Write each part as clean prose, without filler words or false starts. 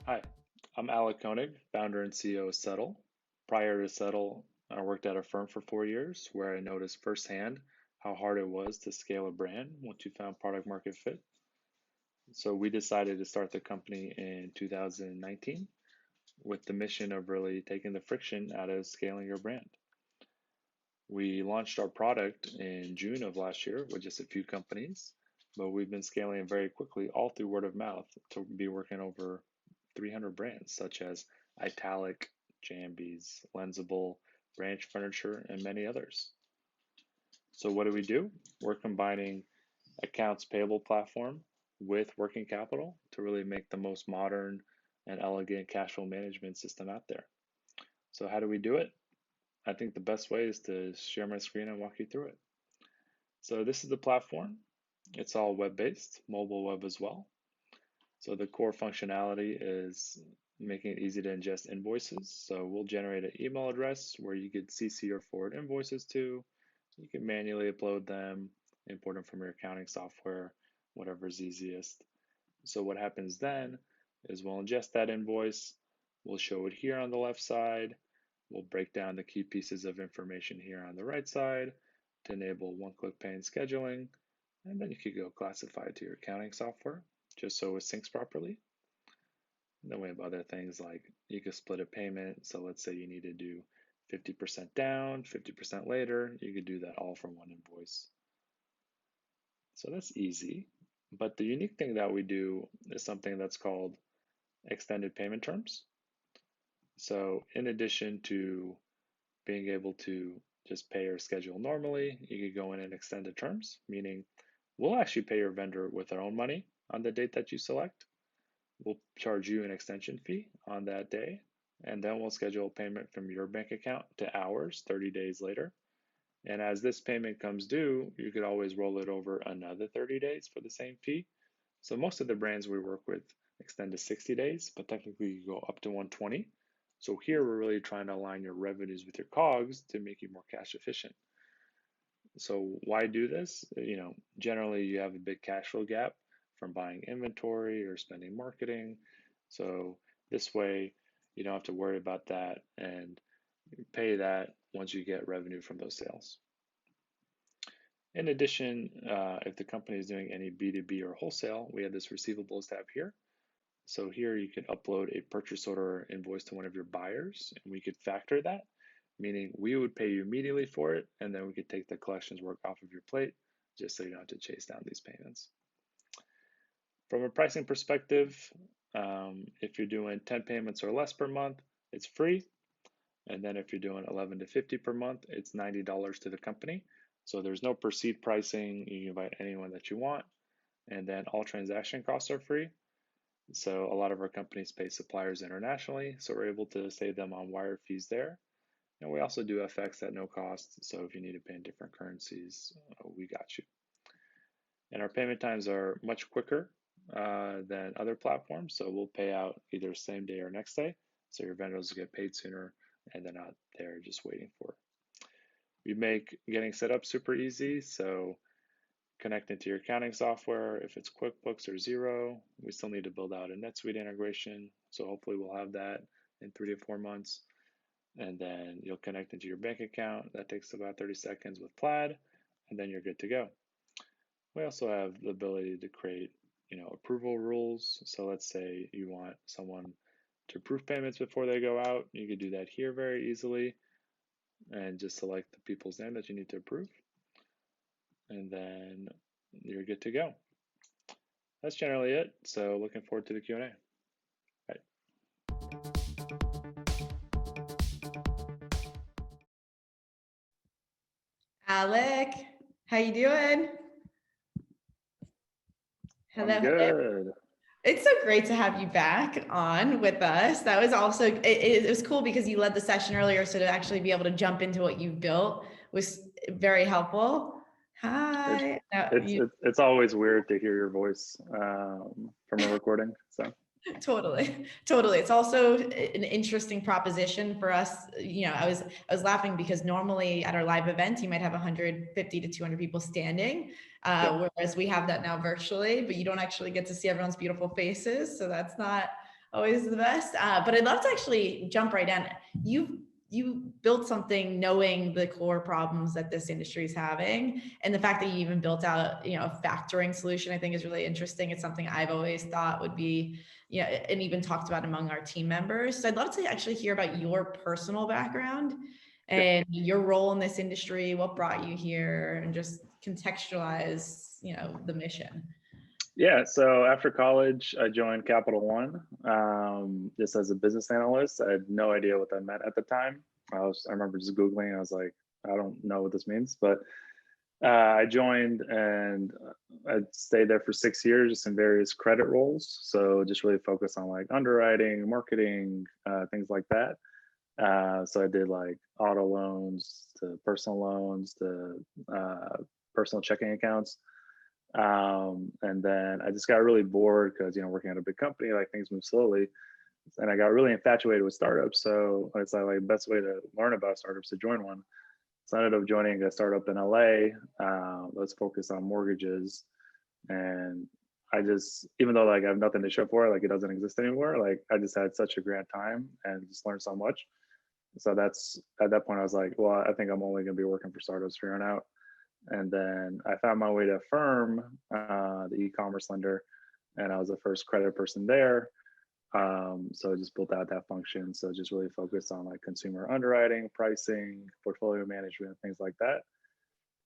Hi, I'm Alec Koenig, founder and CEO of Settle. Prior to Settle, I worked at a firm for 4 years where I noticed firsthand how hard it was to scale a brand once you found product market fit. So we decided to start the company in 2019 with the mission of really taking the friction out of scaling your brand. We launched our product in June of last year with just a few companies, but we've been scaling it very quickly, all through word of mouth, to be working over 300 brands such as Italic, Jambies, Lensable, Branch Furniture, and many others. So what do? We're combining accounts payable platform with working capital to really make the most modern and elegant cash flow management system out there. So how do we do it? I think the best way is to share my screen and walk you through it. So this is the platform. It's all web-based, mobile web as well. So the core functionality is making it easy to ingest invoices. So we'll generate an email address where you could CC or forward invoices to. You can manually upload them, import them from your accounting software, whatever is easiest. So what happens then is we'll ingest that invoice. We'll show it here on the left side. We'll break down the key pieces of information here on the right side to enable one-click pay and scheduling. And then you could go classify it to your accounting software just so it syncs properly. And then we have other things like you could split a payment. So let's say you need to do 50% down, 50% later. You could do that all from one invoice. So that's easy. But the unique thing that we do is something that's called extended payment terms. So in addition to being able to just pay or schedule normally, you could go in and extend the terms, meaning we'll actually pay your vendor with our own money on the date that you select. We'll charge you an extension fee on that day, and then we'll schedule a payment from your bank account to ours 30 days later. And as this payment comes due, you could always roll it over another 30 days for the same fee. So most of the brands we work with extend to 60 days, but technically you go up to 120. So here we're really trying to align your revenues with your COGS to make you more cash efficient. So why do this? Generally you have a big cash flow gap from buying inventory or spending marketing. So this way you don't have to worry about that and pay that once you get revenue from those sales. In addition, if the company is doing any B2B or wholesale, we have this receivables tab here. So here you can upload a purchase order invoice to one of your buyers, and we could factor that, meaning we would pay you immediately for it, and then we could take the collections work off of your plate, just so you don't have to chase down these payments. From a pricing perspective, if you're doing 10 payments or less per month, it's free. And then if you're doing 11 to 50 per month, it's $90 to the company. So there's no per seat pricing. You can invite anyone that you want. And then all transaction costs are free. So a lot of our companies pay suppliers internationally, so we're able to save them on wire fees there. And we also do FX at no cost. So if you need to pay in different currencies, we got you. And our payment times are much quicker than other platforms. So we'll pay out either same day or next day. So your vendors will get paid sooner and they're not there just waiting for it. We make getting set up super easy. So connecting to your accounting software, if it's QuickBooks or Xero, we still need to build out a NetSuite integration. So hopefully we'll have that in 3 to 4 months. And then you'll connect into your bank account. That takes about 30 seconds with Plaid, and then you're good to go. We also have the ability to create, approval rules. So let's say you want someone to approve payments before they go out. You could do that here very easily and just select the people's name that you need to approve. And then you're good to go. That's generally it. So looking forward to the Q&A. Bye. Alec, how you doing? Hello, I'm hello. good. It's so great to have you back on with us. That was also, it was cool because you led the session earlier. So to actually be able to jump into what you've built was very helpful. Hi. It's always weird to hear your voice from a recording. So Totally. It's also an interesting proposition for us. I was laughing because normally at our live events, you might have 150 to 200 people standing, whereas we have that now virtually, but you don't actually get to see everyone's beautiful faces. So that's not Always the best. But I'd love to actually jump right in. You built something knowing the core problems that this industry is having, and the fact that you even built out, a factoring solution, I think is really interesting. It's something I've always thought would be, and even talked about among our team members. So I'd love to actually hear about your personal background Yeah. and your role in this industry, what brought you here, and just contextualize, the mission. Yeah, so after college, I joined Capital One just as a business analyst. I had no idea what that meant at the time. I remember just Googling. I was like, I don't know what this means, but I joined and I stayed there for 6 years, just in various credit roles. So just really focused on like underwriting, marketing, things like that. So I did like auto loans to personal loans to personal checking accounts. And then I just got really bored because, working at a big company, like things move slowly. And I got really infatuated with startups. So it's like the best way to learn about startups to join one. So I ended up joining a startup in LA that's focused on mortgages. And I just, even though like I have nothing to show for it, like it doesn't exist anymore, like I just had such a grand time and just learned so much. So that's at that point I was like, well, I think I'm only going to be working for startups from here on out. And then I found my way to Affirm, the e-commerce lender, and I was the first credit person there. So I just built out that function. So just really focused on like consumer underwriting, pricing, portfolio management, things like that.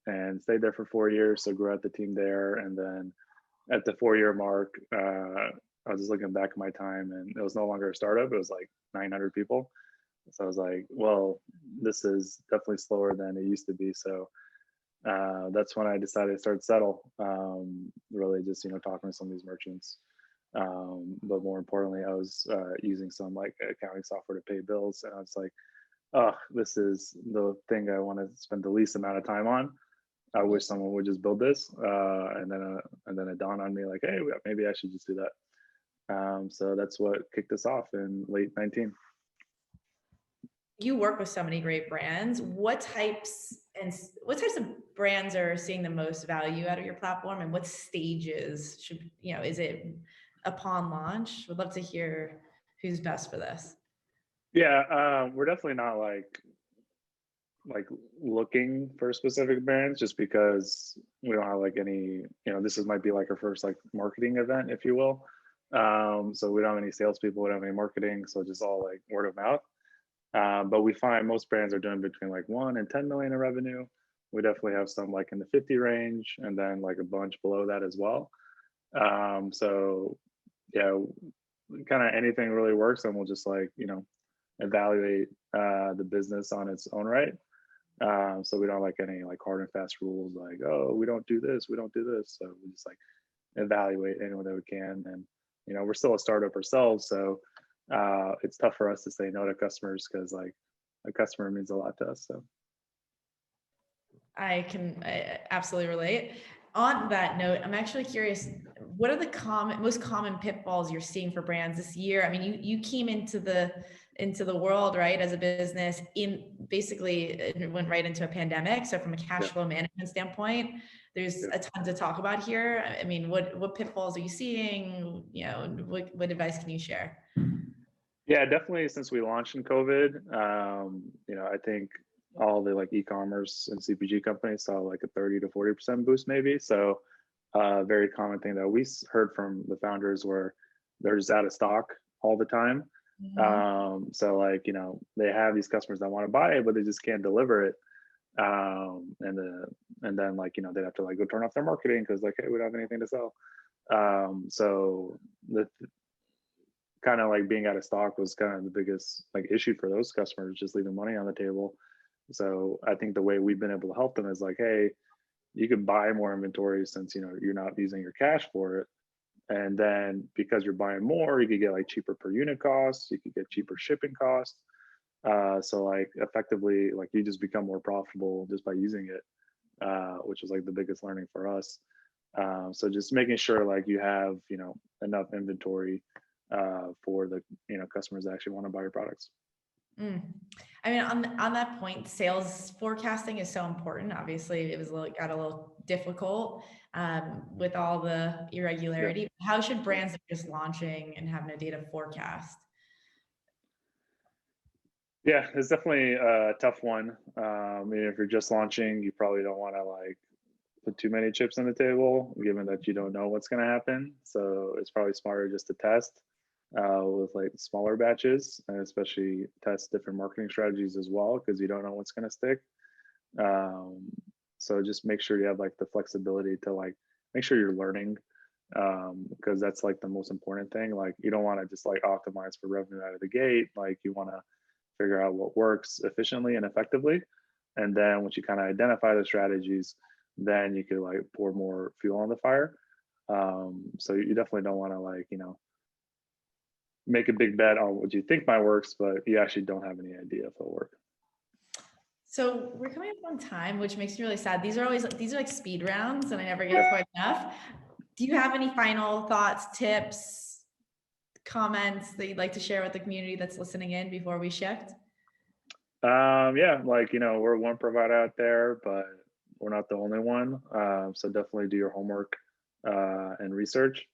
And stayed there for 4 years. So grew out the team there. And then at the 4 year mark, I was just looking back at my time and it was no longer a startup. It was like 900 people. So I was like, well, this is definitely slower than it used to be. So that's when I decided to start Settle. Really just, talking to some of these merchants. But more importantly, I was using some like accounting software to pay bills. And I was like, oh, this is the thing I want to spend the least amount of time on. I wish someone would just build this. And then it dawned on me like, hey, maybe I should just do that. So that's what kicked us off in late 19. You work with so many great brands. What types of brands are seeing the most value out of your platform, and what stages is it upon launch? Would love to hear who's best for this. Yeah, we're definitely not like looking for specific brands just because we don't have like any, this might be like our first like marketing event, if you will. So we don't have any salespeople, we don't have any marketing, so just all like word of mouth. But we find most brands are doing between like 1 and 10 million in revenue. We definitely have some like in the 50 range, and then like a bunch below that as well. So yeah, kind of anything really works, and we'll just like evaluate the business on its own right. So we don't like any like hard and fast rules like, oh, we don't do this, we don't do this. So we just like evaluate anyone that we can. And we're still a startup ourselves, so it's tough for us to say no to customers because like a customer means a lot to us. So I absolutely relate. On that note, I'm actually curious, what are the most common pitfalls you're seeing for brands this year? I mean, you came into the world, right, as a business in basically it went right into a pandemic. So from a cash yeah, flow management standpoint, there's yeah. a ton to talk about here. I mean, what pitfalls are you seeing? What advice can you share? Yeah, definitely. Since we launched in COVID, I think all the like e-commerce and CPG companies saw like a 30 to 40% boost, maybe. So, very common thing that we heard from the founders were they're just out of stock all the time. Mhm. So like they have these customers that want to buy it, but they just can't deliver it. And then like they'd have to like go turn off their marketing because like, hey, we don't have anything to sell. So the kind of like being out of stock was kind of the biggest like issue for those customers, just leaving money on the table. So I think the way we've been able to help them is like, hey, you can buy more inventory since you're not using your cash for it. And then because you're buying more, you could get like cheaper per unit costs, you could get cheaper shipping costs. So like effectively, like you just become more profitable just by using it, which was like the biggest learning for us. So just making sure like you have enough inventory for the customers that actually want to buy your products. Mm. I mean, on that point, sales forecasting is so important. Obviously, it was got a little difficult with all the Yeah. irregularity. How should brands that are just launching and have no data forecast? Yeah, it's definitely a tough one. If you're just launching, you probably don't want to like put too many chips on the table, given that you don't know what's going to happen. So it's probably smarter just to test with like smaller batches, and especially test different marketing strategies as well, because you don't know what's going to stick. Um, so just make sure you have like the flexibility to like make sure you're learning, because that's like the most important thing. Like you don't want to just like optimize for revenue out of the gate. Like you want to figure out what works efficiently and effectively, and then once you kind of identify the strategies, then you could like pour more fuel on the fire. So you definitely don't want to like make a big bet on what you think might works, but you actually don't have any idea if it'll work. So we're coming up on time, which makes me really sad. These are like speed rounds, and I never Yeah. get quite enough. Do you have any final thoughts, tips, comments that you'd like to share with the community that's listening in before we shift? Yeah, like we're one provider out there, but we're not the only one. So definitely do your homework and research.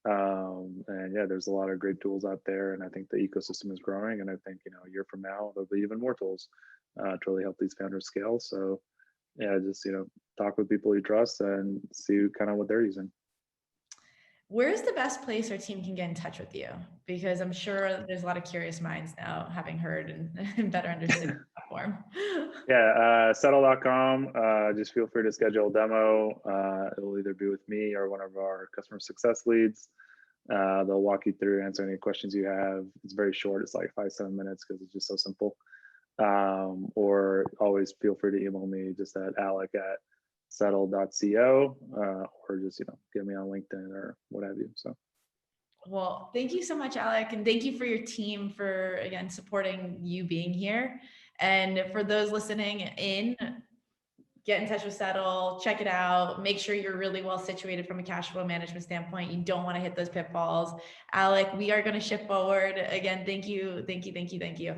And yeah, there's a lot of great tools out there, and I think the ecosystem is growing. And I think a year from now there'll be even more tools to really help these founders scale. So yeah, just talk with people you trust and see kind of what they're using. Where's the best place our team can get in touch with you? Because I'm sure there's a lot of curious minds now having heard and better understood the platform. Yeah, settle.com. Just feel free to schedule a demo. It'll either be with me or one of our customer success leads. They'll walk you through, answer any questions you have. It's very short. It's like 5-7 minutes because it's just so simple. Or always feel free to email me just at alec@settle.co, or just get me on LinkedIn or what have you. So Well, thank you so much, Alec. And thank you for your team for, again, supporting you being here. And for those listening in, get in touch with Settle, check it out. Make sure you're really well situated from a cash flow management standpoint. You don't want to hit those pitfalls. Alec, we are going to shift forward. Again, thank you, thank you, thank you, thank you.